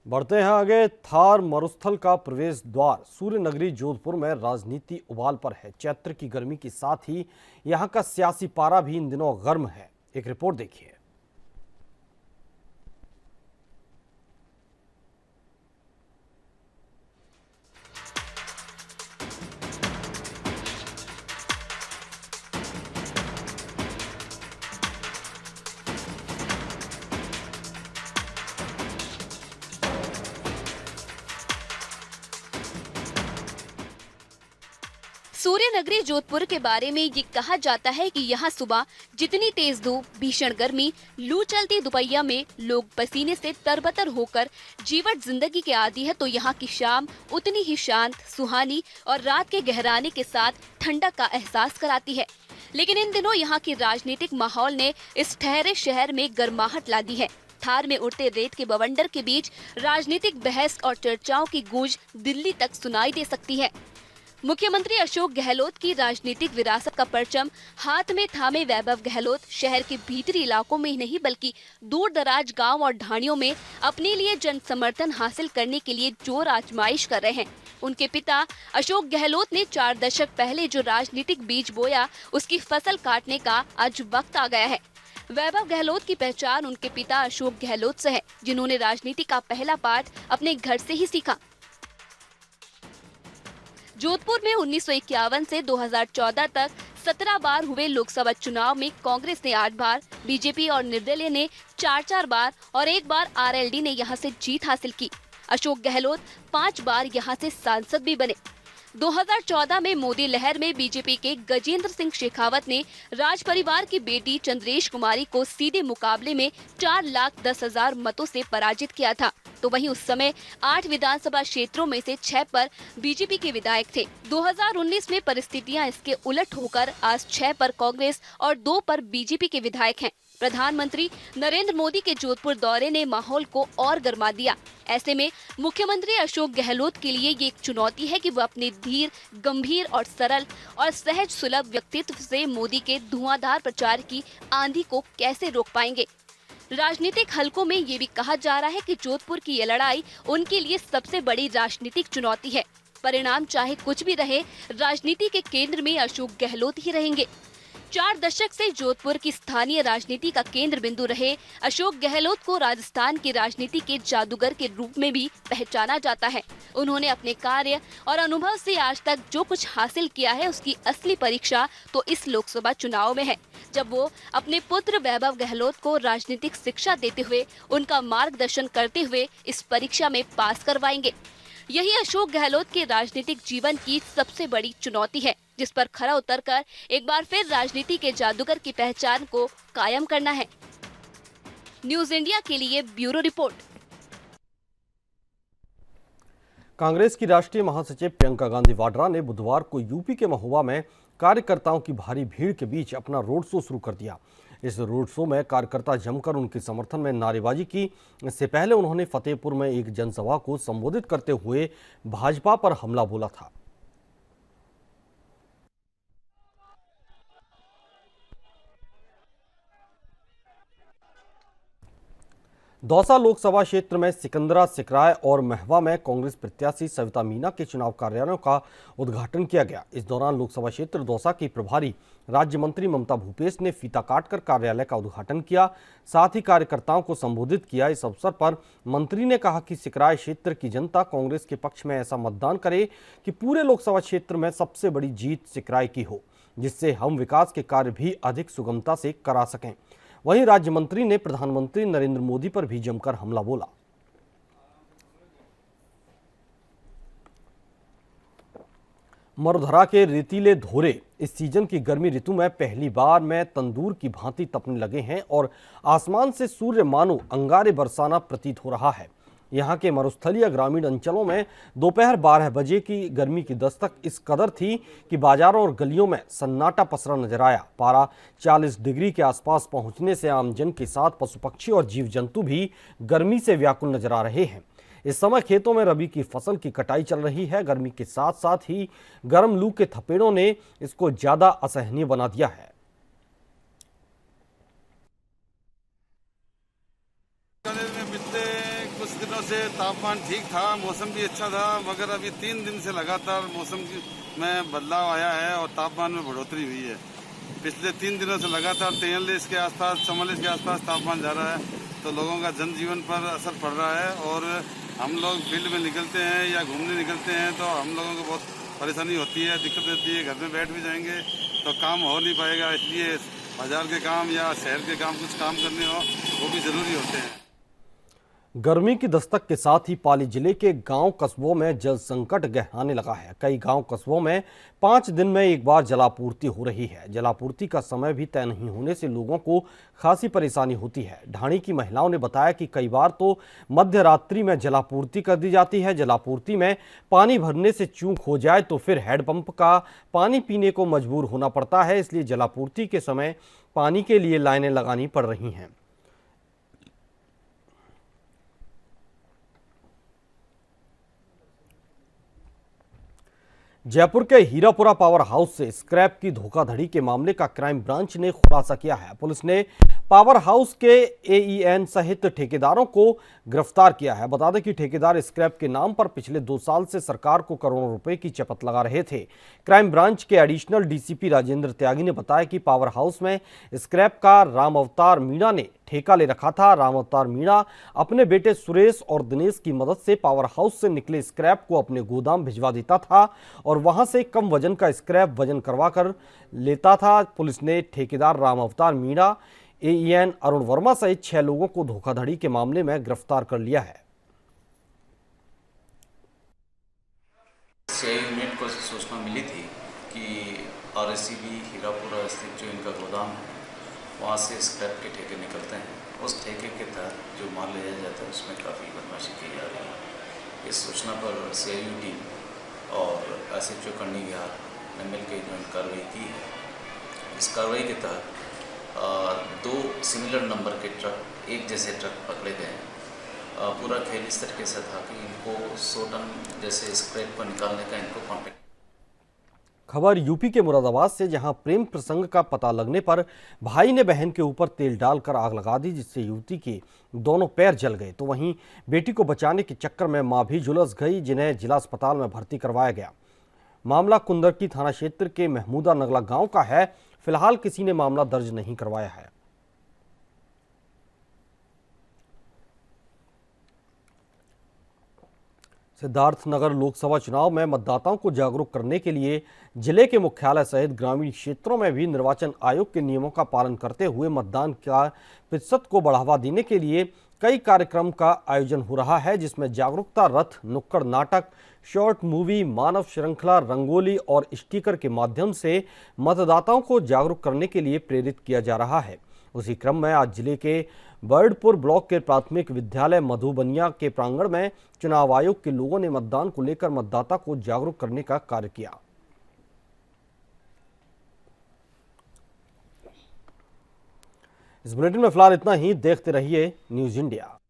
बढ़ते हैं आगे। थार मरुस्थल का प्रवेश द्वार सूर्य नगरी जोधपुर में राजनीति उबाल पर है। चैत्र की गर्मी के साथ ही यहां का सियासी पारा भी इन दिनों गर्म है। एक रिपोर्ट देखिए। सूर्य नगरी जोधपुर के बारे में ये कहा जाता है कि यहाँ सुबह जितनी तेज धूप, भीषण गर्मी, लू चलती दोपहिया में लोग पसीने से तरबतर होकर जीवट जिंदगी के आदी है, तो यहाँ की शाम उतनी ही शांत, सुहानी और रात के गहराने के साथ ठंडक का एहसास कराती है। लेकिन इन दिनों यहाँ की राजनीतिक माहौल ने इस ठहरे शहर में गर्माहट ला दी है। थार में उड़ते रेत के बवंडर के बीच राजनीतिक बहस और चर्चाओं की गूंज दिल्ली तक सुनाई दे सकती है। मुख्यमंत्री अशोक गहलोत की राजनीतिक विरासत का परचम हाथ में थामे वैभव गहलोत शहर के भीतरी इलाकों में ही नहीं बल्कि दूर दराज गांव और ढाणियों में अपने लिए जन समर्थन हासिल करने के लिए जोर आजमाइश कर रहे हैं। उनके पिता अशोक गहलोत ने 4 दशक पहले जो राजनीतिक बीज बोया, उसकी फसल काटने का आज वक्त आ गया है। वैभव गहलोत की पहचान उनके पिता अशोक गहलोत से है, जिन्होंने राजनीति का पहला पाठ अपने घर से ही सीखा। जोधपुर में 1951 से 2014 तक 17 बार हुए लोकसभा चुनाव में कांग्रेस ने 8 बार, बीजेपी और निर्दलीय ने 4 बार और 1 बार आरएलडी ने यहां से जीत हासिल की। अशोक गहलोत 5 बार यहां से सांसद भी बने। 2014 में मोदी लहर में बीजेपी के गजेंद्र सिंह शेखावत ने राज परिवार की बेटी चंद्रेश कुमारी को सीधे मुकाबले में 4,10,000 मतों से पराजित किया था। तो वहीं उस समय 8 विधानसभा क्षेत्रों में से 6 पर बीजेपी के विधायक थे। 2019 में परिस्थितियां इसके उलट होकर आज 6 पर कांग्रेस और 2 पर बीजेपी के विधायक हैं। प्रधानमंत्री नरेंद्र मोदी के जोधपुर दौरे ने माहौल को और गर्मा दिया। ऐसे में मुख्यमंत्री अशोक गहलोत के लिए ये एक चुनौती है कि वो अपने धीर, गंभीर और सरल और सहज सुलभ व्यक्तित्व से मोदी के धुआंधार प्रचार की आंधी को कैसे रोक पाएंगे। राजनीतिक हलकों में ये भी कहा जा रहा है कि जोधपुर की ये लड़ाई उनके लिए सबसे बड़ी राजनीतिक चुनौती है। परिणाम चाहे कुछ भी रहे, राजनीति के केंद्र में अशोक गहलोत ही रहेंगे। 4 दशक से जोधपुर की स्थानीय राजनीति का केंद्र बिंदु रहे अशोक गहलोत को राजस्थान की राजनीति के जादूगर के रूप में भी पहचाना जाता है। उन्होंने अपने कार्य और अनुभव से आज तक जो कुछ हासिल किया है, उसकी असली परीक्षा तो इस लोकसभा चुनाव में है, जब वो अपने पुत्र वैभव गहलोत को राजनीतिक शिक्षा देते हुए, उनका मार्गदर्शन करते हुए इस परीक्षा में पास करवाएंगे। यही अशोक गहलोत के राजनीतिक जीवन की सबसे बड़ी चुनौती है, जिस पर खरा उतरकर एक बार फिर राजनीति के जादूगर की पहचान को कायम करना है। न्यूज इंडिया के लिए ब्यूरो रिपोर्ट। कांग्रेस की राष्ट्रीय महासचिव प्रियंका गांधी वाड्रा ने बुधवार को यूपी के महुआ में कार्यकर्ताओं की भारी भीड़ के बीच अपना रोड शो शुरू कर दिया। इस रोड शो में कार्यकर्ता जमकर उनके समर्थन में नारेबाजी की। इससे पहले उन्होंने फतेहपुर में एक जनसभा को संबोधित करते हुए भाजपा पर हमला बोला था। दौसा लोकसभा क्षेत्र में सिकंदरा, सिकराय और महवा में कांग्रेस प्रत्याशी सविता मीना के चुनाव कार्यालयों का उद्घाटन किया गया। इस दौरान लोकसभा क्षेत्र दौसा की प्रभारी राज्य मंत्री ममता भूपेश ने फीता काटकर कार्यालय का उद्घाटन किया, साथ ही कार्यकर्ताओं को संबोधित किया। इस अवसर पर मंत्री ने कहा कि सिकराय क्षेत्र की जनता कांग्रेस के पक्ष में ऐसा मतदान करे कि पूरे लोकसभा क्षेत्र में सबसे बड़ी जीत सिकराय की हो, जिससे हम विकास के कार्य भी अधिक सुगमता से करा सकें। वहीं राज्य मंत्री ने प्रधानमंत्री नरेंद्र मोदी पर भी जमकर हमला बोला। मरुधरा के रेतीले धोरे इस सीजन की गर्मी ऋतु में पहली बार में तंदूर की भांति तपने लगे हैं और आसमान से सूर्य मानो अंगारे बरसाना प्रतीत हो रहा है। यहाँ के मरुस्थलीय ग्रामीण अंचलों में दोपहर 12 बजे की गर्मी की दस्तक इस कदर थी कि बाजारों और गलियों में सन्नाटा पसरा नजर आया। पारा 40 डिग्री के आसपास पहुंचने से आमजन के साथ पशु पक्षी और जीव जंतु भी गर्मी से व्याकुल नजर आ रहे हैं। इस समय खेतों में रबी की फसल की कटाई चल रही है। गर्मी के साथ साथ ही गर्म लू के थपेड़ों ने इसको ज्यादा असहनीय बना दिया है। पिछले कुछ दिनों से तापमान ठीक था, मौसम भी अच्छा था, मगर अभी 3 दिन से लगातार मौसम में बदलाव आया है और तापमान में बढ़ोतरी हुई है। पिछले 3 दिनों से लगातार 43 के आसपास, 44 के आसपास तापमान जा रहा है, तो लोगों का जनजीवन पर असर पड़ रहा है। और हम लोग फील्ड में निकलते हैं या घूमने निकलते हैं तो हम लोगों को बहुत परेशानी होती है, दिक्कत होती है। घर में बैठ भी जाएंगे तो काम हो नहीं पाएगा, इसलिए बाजार के काम या शहर के काम, कुछ काम करने हो वो भी ज़रूरी होते हैं। गर्मी की दस्तक के साथ ही पाली जिले के गांव कस्बों में जल संकट गहराने लगा है। कई गांव कस्बों में 5 दिन में एक बार जलापूर्ति हो रही है। जलापूर्ति का समय भी तय नहीं होने से लोगों को खासी परेशानी होती है। ढाणी की महिलाओं ने बताया कि कई बार तो मध्य रात्रि में जलापूर्ति कर दी जाती है। जलापूर्ति में पानी भरने से चूक हो जाए तो फिर हैंडपंप का पानी पीने को मजबूर होना पड़ता है, इसलिए जलापूर्ति के समय पानी के लिए लाइनें लगानी पड़ रही हैं। जयपुर के हीरापुरा पावर हाउस से स्क्रैप की धोखाधड़ी के मामले का क्राइम ब्रांच ने खुलासा किया है। पुलिस ने पावर हाउस के एईएन सहित ठेकेदारों को गिरफ्तार किया है। बता दें कि ठेकेदार स्क्रैप के नाम पर पिछले 2 साल से सरकार को करोड़ों रुपए की चपत लगा रहे थे। क्राइम ब्रांच के एडिशनल डीसीपी राजेंद्र त्यागी ने बताया कि पावर हाउस में स्क्रैप का राम अवतार मीणा ने ठेका ले रखा था। राम अवतार मीणा अपने बेटे सुरेश और दिनेश की मदद से पावर हाउस से निकले स्क्रैप को अपने गोदाम भिजवा देता था और वहां से कम वजन का स्क्रैप वजन करवा कर लेता था। पुलिस ने ठेकेदार राम अवतार मीणा, एईएन अरुण वर्मा सहित 6 लोगों को धोखाधड़ी के मामले में गिरफ्तार कर लिया है। सीआई यूनिट को सूचना मिली थी कि आरएससीबी हीरापुरा स्थित जो इनका गोदाम है वहाँ से स्क्रैप के ठेके निकलते हैं। उस ठेके के तहत जो माल ले जाया जाता है उसमें काफ़ी बदमाशी की जा रही है। इस सूचना पर सीआईयू टीम और एसएचओ करनी बिहार ने मिलकर जो कार्रवाई की है। इस कार्रवाई के तहत 2 सिमिलर नंबर के ट्रक, एक जैसे ट्रक पकड़े गए हैं। पूरा खेल इस तरीके से था कि इनको 100 टन जैसे स्क्रैप को निकालने का इनको कॉन्टेक्ट। खबर यूपी के मुरादाबाद से, जहां प्रेम प्रसंग का पता लगने पर भाई ने बहन के ऊपर तेल डालकर आग लगा दी, जिससे युवती के दोनों पैर जल गए। तो वहीं बेटी को बचाने के चक्कर में मां भी झुलस गई, जिन्हें जिला अस्पताल में भर्ती करवाया गया। मामला कुंदरकी थाना क्षेत्र के महमूदा नगला गांव का है। फिलहाल किसी ने मामला दर्ज नहीं करवाया है। सिद्धार्थनगर लोकसभा चुनाव में मतदाताओं को जागरूक करने के लिए जिले के मुख्यालय सहित ग्रामीण क्षेत्रों में भी निर्वाचन आयोग के नियमों का पालन करते हुए मतदान का प्रतिशत को बढ़ावा देने के लिए कई कार्यक्रम का आयोजन हो रहा है, जिसमें जागरूकता रथ, नुक्कड़ नाटक, शॉर्ट मूवी, मानव श्रृंखला, रंगोली और स्टिकर के माध्यम से मतदाताओं को जागरूक करने के लिए प्रेरित किया जा रहा है। उसी क्रम में आज जिले के बर्डपुर ब्लॉक के प्राथमिक विद्यालय मधुबनिया के प्रांगण में चुनाव आयोग के लोगों ने मतदान को लेकर मतदाता को जागरूक करने का कार्य किया। इस बुलेटिन में फिलहाल इतना ही। देखते रहिए न्यूज़ इंडिया।